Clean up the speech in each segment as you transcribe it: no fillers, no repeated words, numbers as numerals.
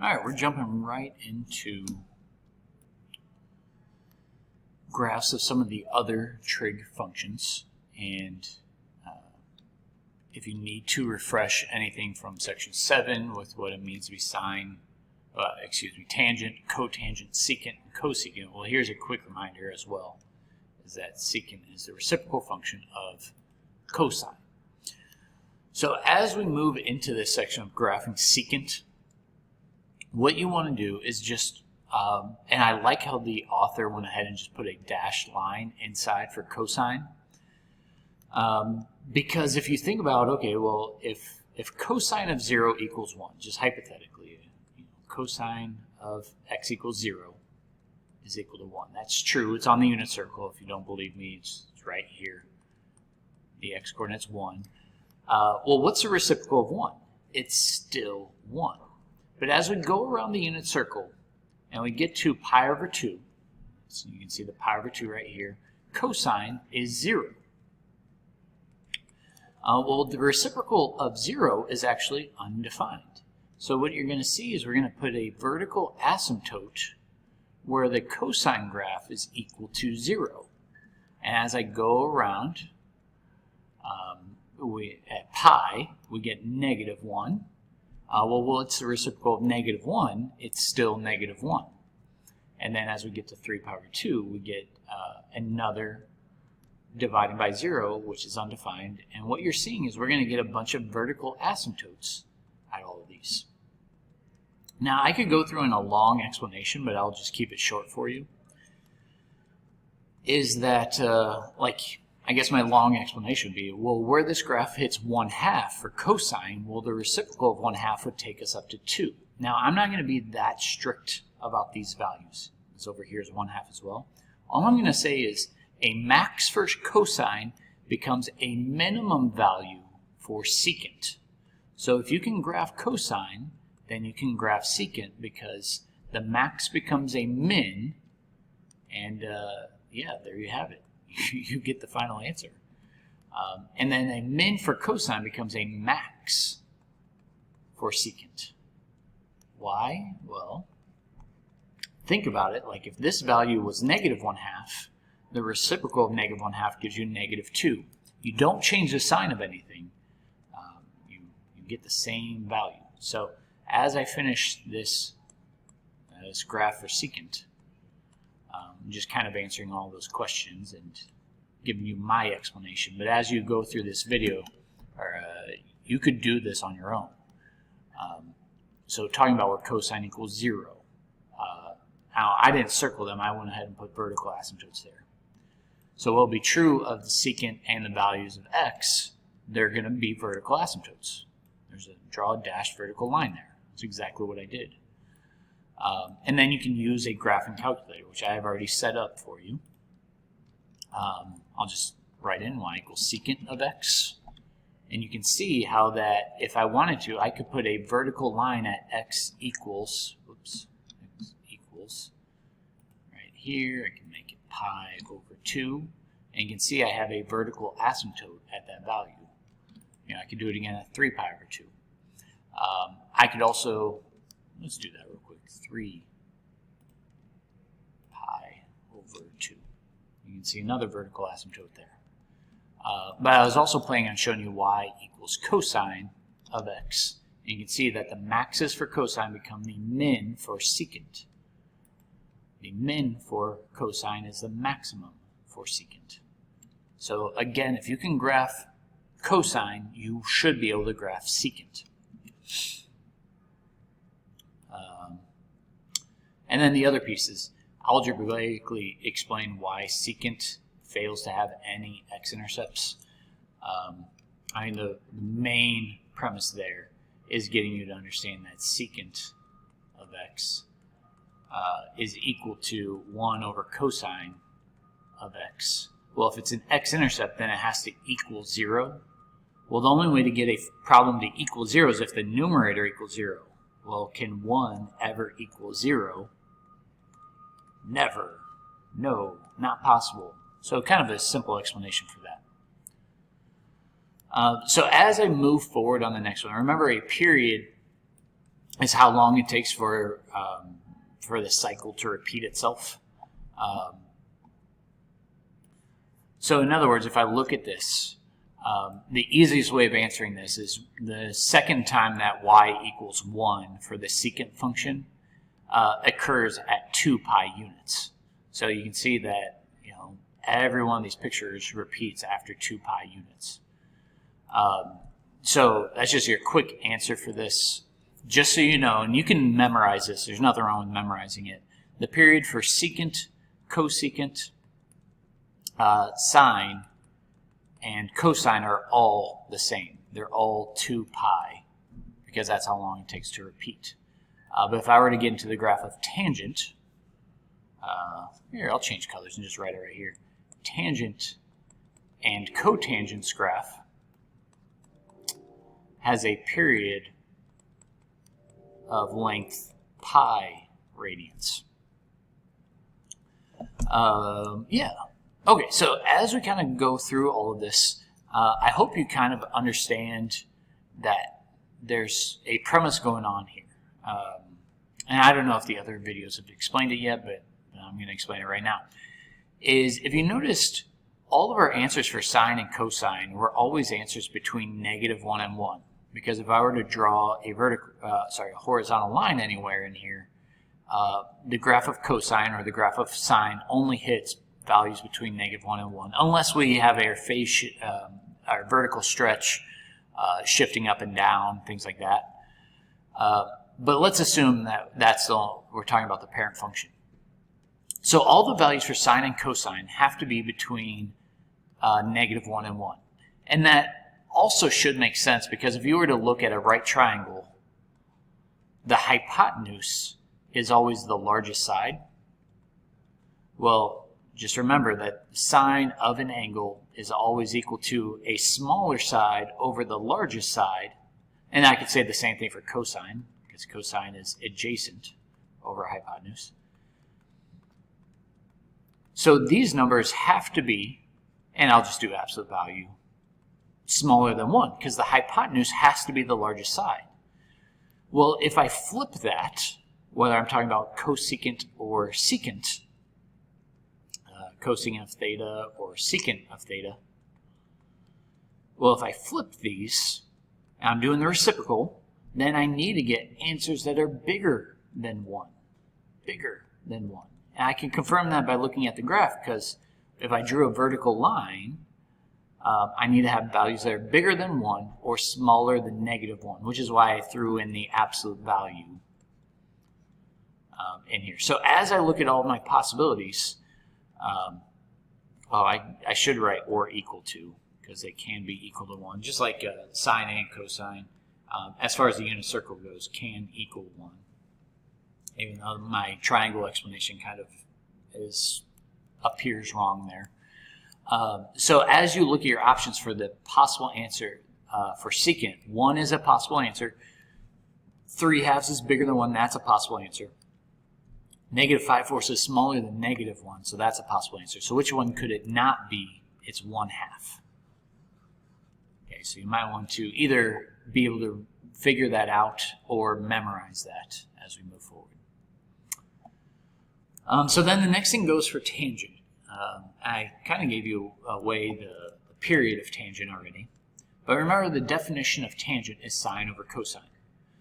Alright, we're jumping right into graphs of some of the other trig functions, and if you need to refresh anything from section 7 with what it means to be tangent, cotangent, secant, and cosecant, well, here's a quick reminder as well, is that secant is the reciprocal function of cosine. So as we move into this section of graphing secant, what you want to do is just, and I like how the author went ahead and just put a dashed line inside for cosine, because if you think about, okay, well, if cosine of 0 equals 1, just hypothetically, cosine of x equals 0 is equal to 1. That's true. It's on the unit circle. If you don't believe me, it's right here. The x-coordinate's 1. Well, what's the reciprocal of 1? It's still 1. But as we go around the unit circle and we get to pi over 2, so you can see the pi over 2 right here, cosine is 0. Well, the reciprocal of 0 is actually undefined. So what you're going to see is we're going to put a vertical asymptote where the cosine graph is equal to 0. And as I go around, at pi, we get negative 1. Well, it's the reciprocal of negative 1. It's still negative 1. And then as we get to 3 pi over 2, we get another dividing by 0, which is undefined. And what you're seeing is we're going to get a bunch of vertical asymptotes at all of these. Now, I could go through in a long explanation, but I'll just keep it short for you. Is that, I guess my long explanation would be, well, where this graph hits 1/2 for cosine, well, the reciprocal of 1/2 would take us up to 2. Now, I'm not going to be that strict about these values. This over here is 1/2 as well. All I'm going to say is a max for cosine becomes a minimum value for secant. So if you can graph cosine, then you can graph secant, because the max becomes a min, and yeah, there you have it. You get the final answer. And then a min for cosine becomes a max for secant. Why? Well, think about it. Like if this value was negative 1/2, the reciprocal of negative 1/2 gives you negative 2. You don't change the sign of anything. You get the same value. So as I finish this graph for secant, I'm just kind of answering all those questions and giving you my explanation. But as you go through this video, you could do this on your own. So talking about where cosine equals 0. Now, I didn't circle them. I went ahead and put vertical asymptotes there. So what will be true of the secant and the values of x, they're going to be vertical asymptotes. Draw a dashed vertical line there. That's exactly what I did. And then you can use a graphing calculator, which I have already set up for you. I'll just write in y equals secant of x. And you can see how that, if I wanted to, I could put a vertical line at x equals, right here. I can make it pi over 2. And you can see I have a vertical asymptote at that value. I could do it again at 3 pi over 2. I could also, let's do that real quick, 3 pi over 2. You can see another vertical asymptote there. But I was also planning on showing you y equals cosine of x. And you can see that the maxes for cosine become the min for secant. The min for cosine is the maximum for secant. So again, if you can graph cosine, you should be able to graph secant. And then the other pieces, algebraically explain why secant fails to have any x-intercepts. I mean, the main premise there is getting you to understand that secant of x is equal to 1 over cosine of x. Well, if it's an x-intercept, then it has to equal 0. Well, the only way to get a problem to equal 0 is if the numerator equals 0. Well, can 1 ever equal 0? Never. No, not possible. So kind of a simple explanation for that. So as I move forward on the next one, remember a period is how long it takes for the cycle to repeat itself. So in other words, if I look at this, the easiest way of answering this is the second time that y equals 1 for the secant function occurs at 2 pi units. So you can see that every one of these pictures repeats after 2 pi units. So that's just your quick answer for this. Just so you know, and you can memorize this, there's nothing wrong with memorizing it. The period for secant, cosecant, sine, and cosine are all the same. They're all 2 pi because that's how long it takes to repeat. But if I were to get into the graph of tangent, here, I'll change colors and just write it right here. Tangent and cotangent's graph has a period of length pi radians. Yeah. Okay, so as we kind of go through all of this, I hope you kind of understand that there's a premise going on here. And I don't know if the other videos have explained it yet, but I'm going to explain it right now. Is if you noticed, all of our answers for sine and cosine were always answers between -1 and 1. Because if I were to draw a horizontal line anywhere in here, the graph of cosine or the graph of sine only hits values between -1 and 1, unless we have our phase, our vertical stretch shifting up and down, things like that. But let's assume that we're talking about the parent function. So all the values for sine and cosine have to be between -1 and 1. And that also should make sense because if you were to look at a right triangle, the hypotenuse is always the largest side. Well, just remember that sine of an angle is always equal to a smaller side over the largest side. And I could say the same thing for cosine, because cosine is adjacent over hypotenuse. So these numbers have to be, and I'll just do absolute value, smaller than 1, because the hypotenuse has to be the largest side. Well, if I flip that, whether I'm talking about cosecant or secant, cosecant of theta or secant of theta, well, if I flip these, and I'm doing the reciprocal, then I need to get answers that are bigger than 1. Bigger than 1. And I can confirm that by looking at the graph, because if I drew a vertical line, I need to have values that are bigger than 1 or smaller than -1, which is why I threw in the absolute value in here. So as I look at all of my possibilities, I should write or equal to, because they can be equal to 1, just like sine and cosine, as far as the unit circle goes, can equal 1. Even though my triangle explanation kind of appears wrong there. So as you look at your options for the possible answer for secant, 1 is a possible answer. 3/2 is bigger than 1, that's a possible answer. -5/4 is smaller than -1, so that's a possible answer. So which one could it not be? It's 1/2. Okay, so you might want to either be able to figure that out or memorize that as we move forward. So then the next thing goes for tangent. I kind of gave you away the period of tangent already. But remember, the definition of tangent is sine over cosine.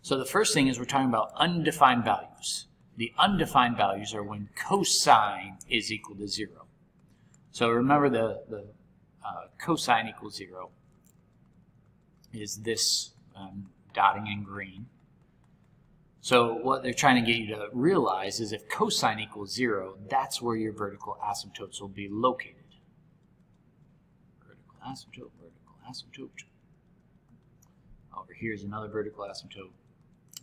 So the first thing is we're talking about undefined values. The undefined values are when cosine is equal to 0. So remember the cosine equals 0 is this dotting in green. So what they're trying to get you to realize is if cosine equals 0, that's where your vertical asymptotes will be located. Vertical asymptote, vertical asymptote. Over here is another vertical asymptote.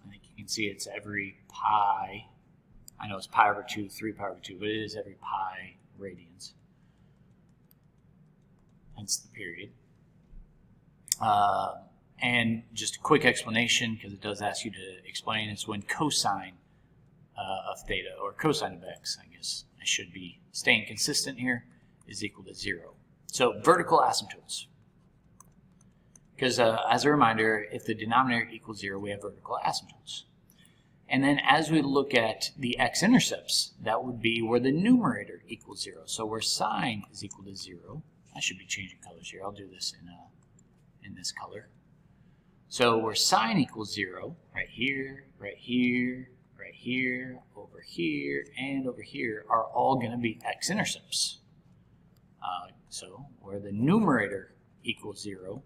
I think you can see it's every pi. I know it's pi over 2, 3 pi over 2, but it is every pi radians. Hence the period. And just a quick explanation, because it does ask you to explain, it's when cosine of theta, or cosine of x, I guess I should be staying consistent here, is equal to 0. So vertical asymptotes. Because as a reminder, if the denominator equals 0, we have vertical asymptotes. And then as we look at the x-intercepts, that would be where the numerator equals 0. So where sine is equal to 0, I should be changing colors here. I'll do this in this color. So where sine equals 0, right here, right here, right here, over here, and over here are all going to be x-intercepts. So where the numerator equals 0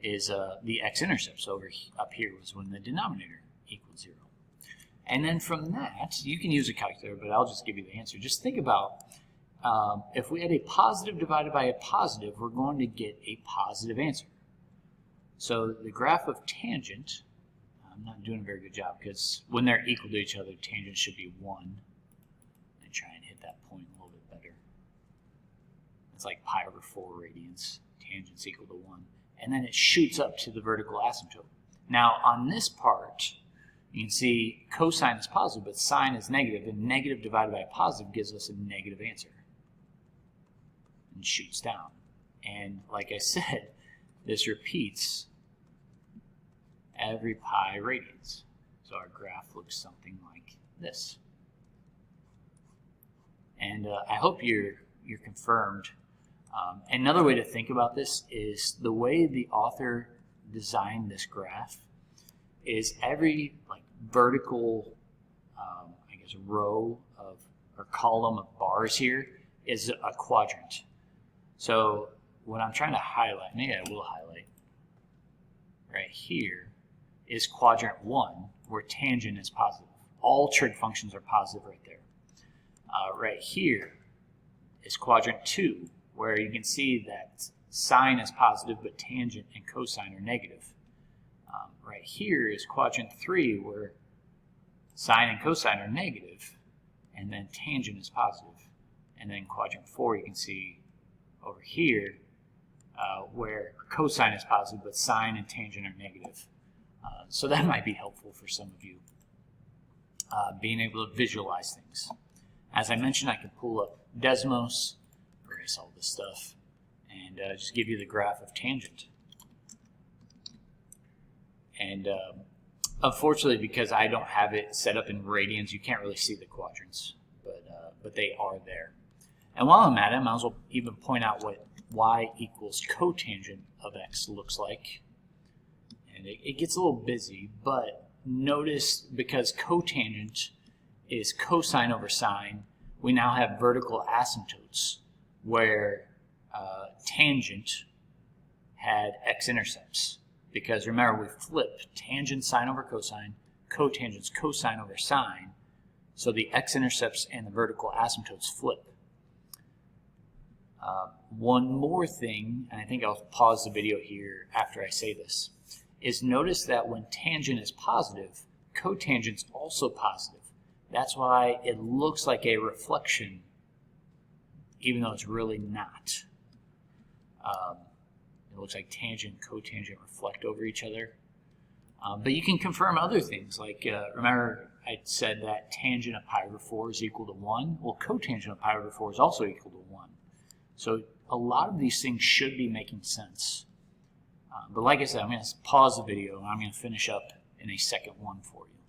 is the x-intercepts. Up here was when the denominator equals 0. And then from that, you can use a calculator, but I'll just give you the answer. Just think about if we had a positive divided by a positive, we're going to get a positive answer. So the graph of tangent, I'm not doing a very good job because when they're equal to each other, tangent should be 1. And try and hit that point a little bit better. It's like pi over 4 radians. Tangent's equal to 1. And then it shoots up to the vertical asymptote. Now on this part, you can see cosine is positive, but sine is negative, and negative divided by a positive gives us a negative answer. And shoots down. And like I said, this repeats every pi radians. So our graph looks something like this. And I hope you're confirmed. Another way to think about this is the way the author designed this graph is every vertical, I guess, row of or column of bars here is a quadrant. So what I'm trying to highlight, maybe I will highlight, right here is quadrant 1 where tangent is positive. All trig functions are positive right there. Right here is quadrant 2 where you can see that sine is positive but tangent and cosine are negative. Right here is quadrant 3 where sine and cosine are negative and then tangent is positive. And then quadrant 4 you can see over here where cosine is positive but sine and tangent are negative. So that might be helpful for some of you, being able to visualize things. As I mentioned, I can pull up Desmos, erase all this stuff, and just give you the graph of tangent. And unfortunately, because I don't have it set up in radians, you can't really see the quadrants, but they are there. And while I'm at it, I might as well even point out what y equals cotangent of x looks like. And it gets a little busy, but notice because cotangent is cosine over sine, we now have vertical asymptotes where tangent had x-intercepts. Because remember, we flip tangent sine over cosine, cotangent's cosine over sine, so the x-intercepts and the vertical asymptotes flip. One more thing, and I think I'll pause the video here after I say this, is notice that when tangent is positive, cotangent's also positive. That's why it looks like a reflection, even though it's really not. It looks like tangent and cotangent reflect over each other. But you can confirm other things, like remember I said that tangent of pi over 4 is equal to 1. Well, cotangent of pi over 4 is also equal to 1. So a lot of these things should be making sense. But like I said, I'm going to pause the video and I'm going to finish up in a second one for you.